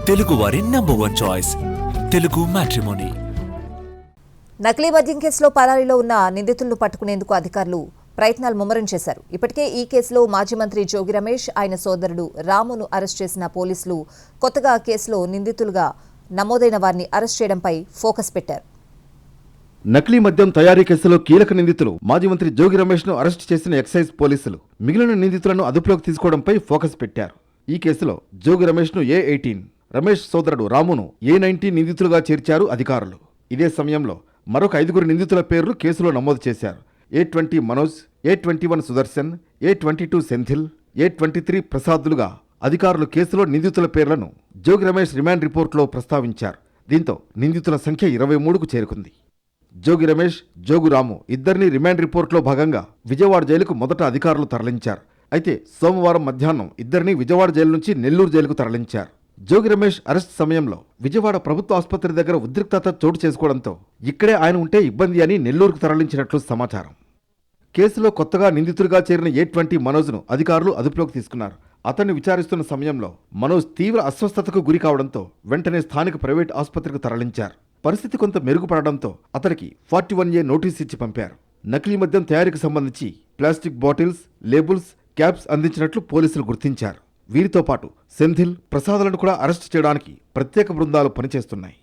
తెలుగువారి number 1 choice Telugu matrimony. నకిలీ మద్యం కేసులో పరారీలో ఉన్న నిందితులను పట్టుకునేందుకు అధికారులు ప్రయత్నాలు ముమ్మరం చేశారు. ఇప్పటికే ఈ కేసులో మాజీ మంత్రి జోగి రమేష్, ఆయన సోదరుడు రామును అరెస్ట్ చేసిన పోలీసులు కొత్తగా కేసులో నిందితులుగా నమోదైన వారిని అరెస్ట్ చేయడంపై ఫోకస్ పెట్టారు. నకిలీ మద్యం తయారీ కేసులో కీలక నిందితులు మాజీ మంత్రి జోగి రమేష్ ను అరెస్ట్ చేసిన ఎక్సైజ్ పోలీసులు మిగిలిన నిందితులను అదుపులోకి తీసుకోవడంపై ఫోకస్ పెట్టారు. ఈ కేసులో జోగి రమేష్ ను A18, రమేష్ సోదరుడు రామును A19 నిందితులుగా చేర్చారు అధికారులు. ఇదే సమయంలో మరొక 5 నిందితుల పేర్లు కేసులో నమోదు చేశారు. A20 Manoj, A21 Sudarshan, A22 Senthil, A23 ప్రసాదులుగా అధికారులు కేసులో నిందితుల పేర్లను జోగి రమేష్ రిమాండ్ రిపోర్టులో ప్రస్తావించారు. దీంతో నిందితుల సంఖ్య 23కు చేరుకుంది. జోగి రమేష్, జోగు రాము ఇద్దరిని రిమాండ్ రిపోర్టులో భాగంగా విజయవాడ జైలుకు మొదట అధికారులు తరలించారు. అయితే సోమవారం మధ్యాహ్నం ఇద్దరిని విజయవాడ జైలు నుంచి నెల్లూరు జైలుకు తరలించారు. జోగి రమేష్ అరెస్ట్ సమయంలో విజయవాడ ప్రభుత్వ ఆసుపత్రి దగ్గర ఉద్రిక్తత చోటు చేసుకోవడంతో ఇక్కడే ఆయన ఉంటే ఇబ్బంది అని నెల్లూరుకు తరలించినట్లు సమాచారం. కేసులో కొత్తగా నిందితుడిగా చేరిన A20 మనోజ్ను అధికారులు అదుపులోకి తీసుకున్నారు. అతన్ని విచారిస్తున్న సమయంలో మనోజ్ తీవ్ర అస్వస్థతకు గురి కావడంతో వెంటనే స్థానిక ప్రైవేట్ ఆసుపత్రికి తరలించారు. పరిస్థితి కొంత మెరుగుపడడంతో అతనికి 41A నోటీస్ ఇచ్చి పంపారు. నకిలీ మద్యం తయారీకి సంబంధించి ప్లాస్టిక్ బాటిల్స్, లేబుల్స్, క్యాప్స్ అందించినట్లు పోలీసులు గుర్తించారు. వీరితో పాటు సెంథిల్, ప్రసాదులను కూడా అరెస్టు చేయడానికి ప్రత్యేక బృందాలు పనిచేస్తున్నాయి.